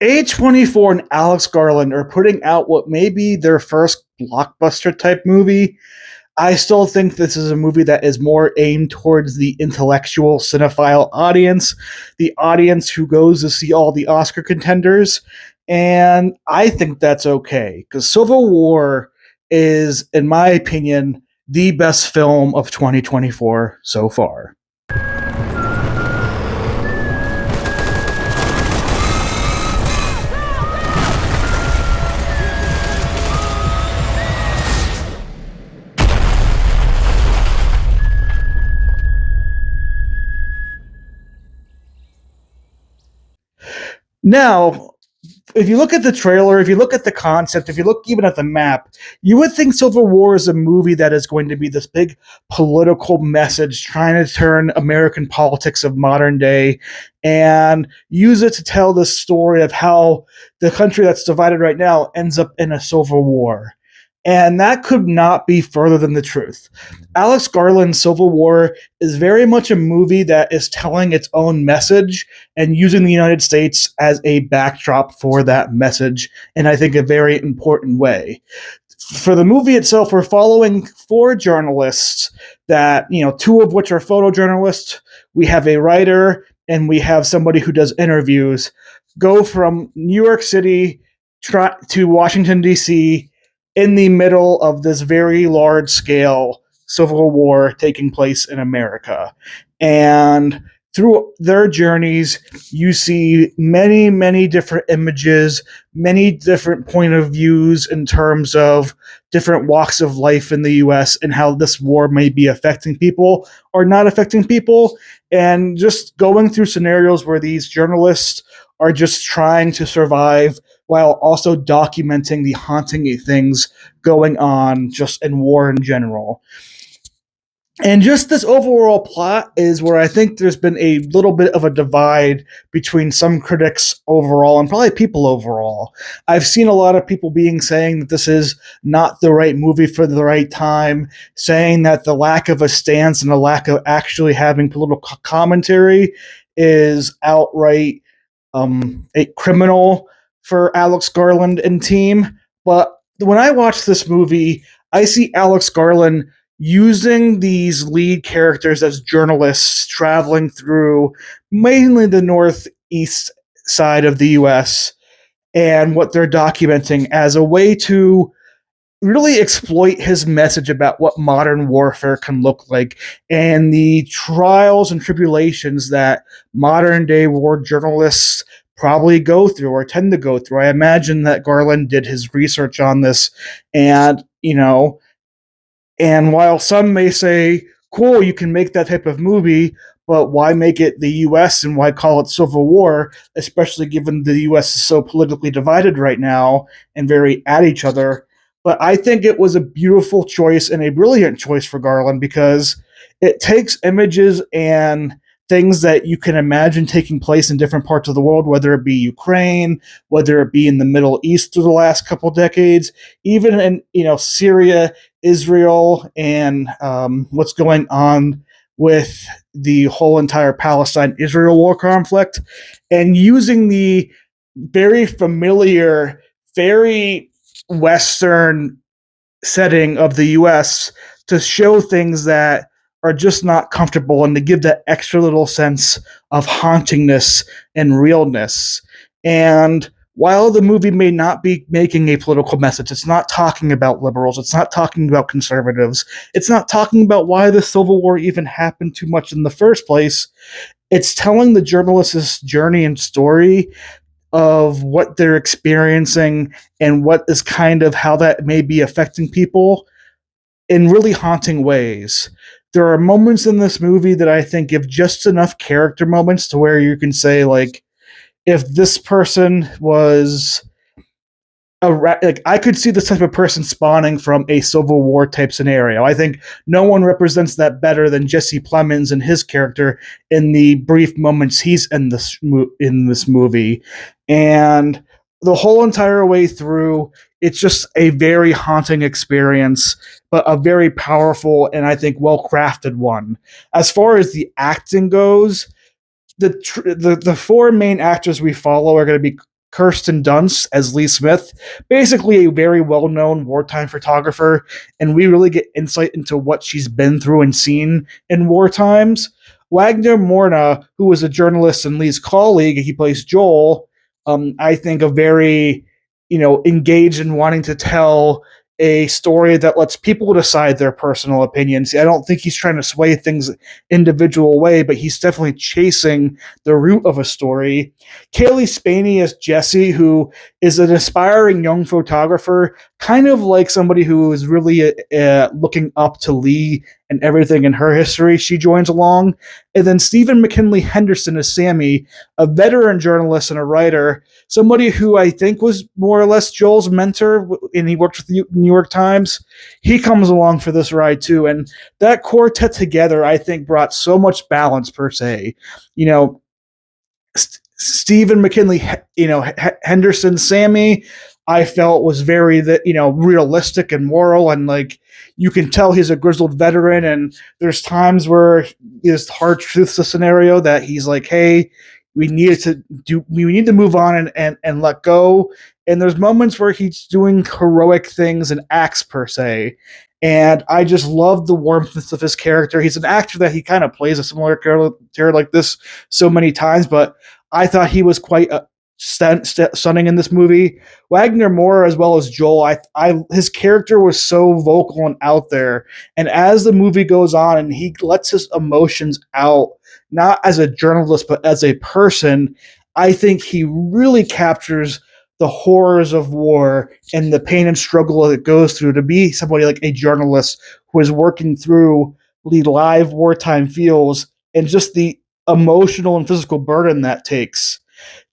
A24 and Alex Garland are putting out what may be their first blockbuster type movie. I still think this is a movie that is more aimed towards the intellectual cinephile audience, the audience who goes to see all the Oscar contenders. And I think that's okay because Civil War is, in my opinion, the best film of 2024 so far. Now, if you look at the trailer, if you look at the concept, if you look even at the map, you would think Civil War is a movie that is going to be this big political message trying to turn American politics of modern day and use it to tell the story of how the country that's divided right now ends up in a civil war. And that could not be further than the truth. Alex Garland's Civil War is very much a movie that is telling its own message and using the United States as a backdrop for that message in, I think, a very important way. For the movie itself, we're following four journalists that, two of which are photojournalists. We have a writer and we have somebody who does interviews, go from New York City to Washington, D.C., in the middle of this very large scale civil war taking place in America. And through their journeys, you see many, many different images, many different point of views in terms of different walks of life in the US and how this war may be affecting people or not affecting people. And just going through scenarios where these journalists are just trying to survive while also documenting the haunting things going on just in war in general. And just this overall plot is where I think there's been a little bit of a divide between some critics overall and probably people overall. I've seen a lot of people saying that this is not the right movie for the right time, saying that the lack of a stance and the lack of actually having political commentary is outright a criminal for Alex Garland and team. But when I watch this movie, I see Alex Garland using these lead characters as journalists traveling through mainly the northeast side of the US and what they're documenting as a way to really exploit his message about what modern warfare can look like and the trials and tribulations that modern day war journalists probably go through or tend to go through. I imagine that Garland did his research on this and, and while some may say, cool, you can make that type of movie, but why make it the US and why call it Civil War, especially given the US is so politically divided right now and very at each other. But I think it was a beautiful choice and a brilliant choice for Garland because it takes images and things that you can imagine taking place in different parts of the world, whether it be Ukraine, whether it be in the Middle East through the last couple decades, even in Syria, Israel, and what's going on with the whole entire Palestine-Israel war conflict, and using the very familiar, very Western setting of the US to show things that are just not comfortable and to give that extra little sense of hauntingness and realness. And while the movie may not be making a political message, it's not talking about liberals, it's not talking about conservatives, it's not talking about why the Civil War even happened too much in the first place. It's telling the journalist's journey and story of what they're experiencing and what is kind of how that may be affecting people in really haunting ways. There are moments in this movie that I think give just enough character moments to where you can say, like, if this person was I could see this type of person spawning from a Civil War type scenario. I think no one represents that better than Jesse Plemons and his character in the brief moments he's in this movie, and the whole entire way through, it's just a very haunting experience, but a very powerful and I think well crafted one. As far as the acting goes, the four main actors we follow are going to be Kirsten Dunst as Lee Smith, basically a very well-known wartime photographer, and we really get insight into what she's been through and seen in war times. Wagner Morna, who was a journalist and Lee's colleague, he plays Joel. I think a very, engaged in wanting to tell a story that lets people decide their personal opinions. I don't think he's trying to sway things individual way, but he's definitely chasing the root of a story. Kaylee Spaney as Jesse, who is an aspiring young photographer, kind of like somebody who is really looking up to Lee and everything in her history. She joins along. And then Stephen McKinley Henderson as Sammy, a veteran journalist and a writer, somebody who I think was more or less Joel's mentor, and he worked with the New York Times. He comes along for this ride too. And that quartet together, I think, brought so much balance per se. Stephen McKinley, Henderson, Sammy, I felt was very realistic and moral, and like you can tell he's a grizzled veteran. And there's times where his hard truths a scenario that he's like, hey, we need to move on and let go. And there's moments where he's doing heroic things and acts per se. And I just love the warmth of his character. He's an actor that he kind of plays a similar character like this so many times, but I thought he was quite stunning in this movie. Wagner Moore, as well as Joel, his character was so vocal and out there. And as the movie goes on and he lets his emotions out, not as a journalist, but as a person, I think he really captures the horrors of war and the pain and struggle that it goes through to be somebody like a journalist who is working through the live wartime feels and just the emotional and physical burden that takes.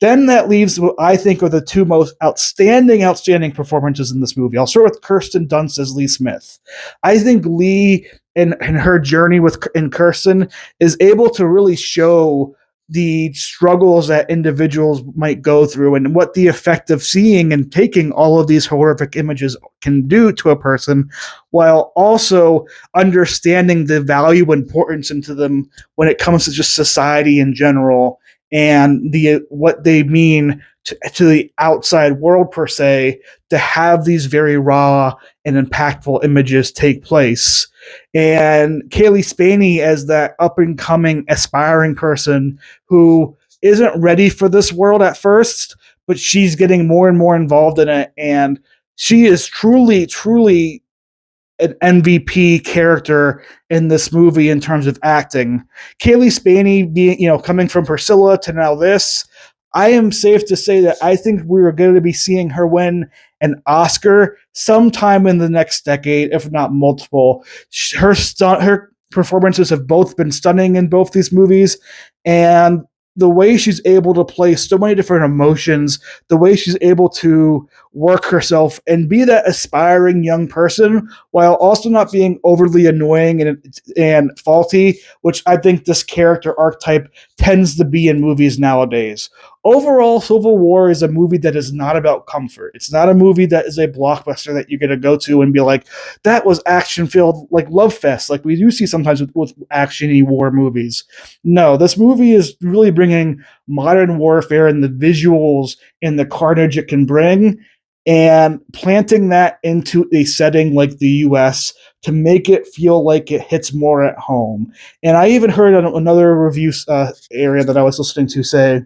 Then that leaves what I think are the two most outstanding performances in this movie. I'll start with Kirsten Dunst as Lee Smith. I think Lee and her journey in Kirsten is able to really show the struggles that individuals might go through and what the effect of seeing and taking all of these horrific images can do to a person, while also understanding the value and importance into them when it comes to just society in general and what they mean to the outside world per se, to have these very raw and impactful images take place. And Kaylee Spaney as that up and coming aspiring person who isn't ready for this world at first, but she's getting more and more involved in it. And she is truly, truly an MVP character in this movie in terms of acting. Kaylee Spaney being, coming from Priscilla to now this, I am safe to say that I think we're going to be seeing her win an Oscar sometime in the next decade, if not multiple. Her performances have both been stunning in both these movies, and the way she's able to play so many different emotions, the way she's able to work herself and be that aspiring young person while also not being overly annoying and faulty, which I think this character archetype tends to be in movies nowadays. Overall, Civil War is a movie that is not about comfort. It's not a movie that is a blockbuster that you're going to go to and be like, that was action-filled, like Love Fest, like we do see sometimes with action-y war movies. No, this movie is really bringing modern warfare and the visuals and the carnage it can bring and planting that into a setting like the U.S. to make it feel like it hits more at home. And I even heard another review area that I was listening to say,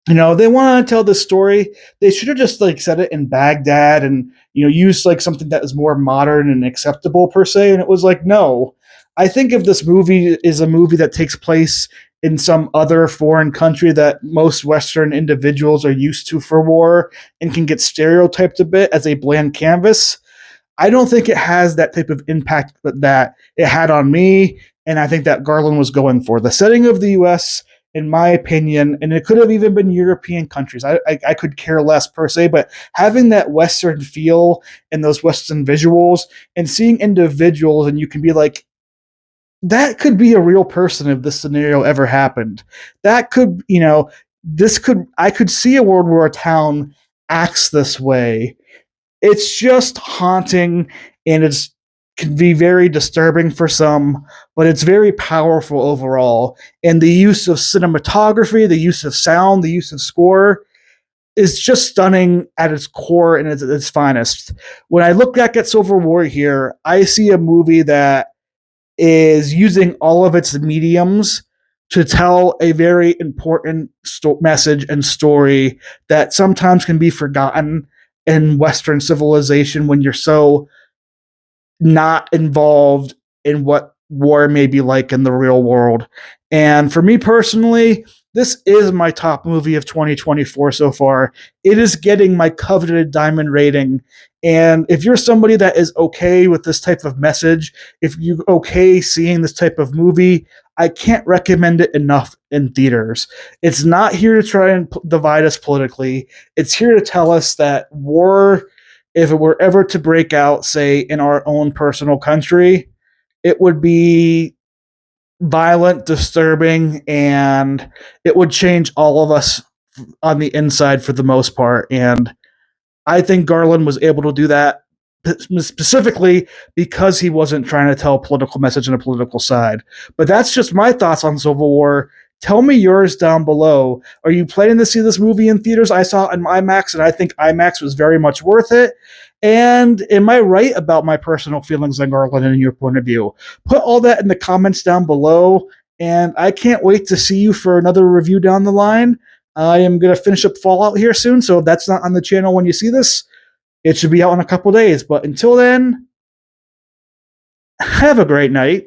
they want to tell this story. They should have just said it in Baghdad and used something that is more modern and acceptable per se. And it was like, no. I think if this movie is a movie that takes place in some other foreign country that most Western individuals are used to for war and can get stereotyped a bit as a bland canvas, I don't think it has that type of impact that it had on me. And I think that Garland was going for. The setting of the U.S., in my opinion, and it could have even been European countries. I could care less per se, but having that Western feel and those Western visuals and seeing individuals, and you can be like, that could be a real person if this scenario ever happened. That could, I could see a world where a town acts this way. It's just haunting, and it's can be very disturbing for some, but it's very powerful overall. And the use of cinematography, the use of sound, the use of score, is just stunning at its core and its finest. When I look back at Civil War here, I see a movie that is using all of its mediums to tell a very important message and story that sometimes can be forgotten in Western civilization when you're so not involved in what war may be like in the real world. And for me personally, this is my top movie of 2024 so far. It is getting my coveted diamond rating. And if you're somebody that is okay with this type of message, if you're okay seeing this type of movie, I can't recommend it enough in theaters. It's not here to try and divide us politically. It's here to tell us that war, if it were ever to break out, say, in our own personal country, it would be violent, disturbing, and it would change all of us on the inside for the most part. And I think Garland was able to do that specifically because he wasn't trying to tell a political message on a political side. But that's just my thoughts on Civil War. Tell me yours down below. Are you planning to see this movie in theaters? I saw it in IMAX, and I think IMAX was very much worth it. And am I right about my personal feelings on Garland and your point of view? Put all that in the comments down below, and I can't wait to see you for another review down the line. I am going to finish up Fallout here soon, so if that's not on the channel when you see this, it should be out in a couple days. But until then, have a great night.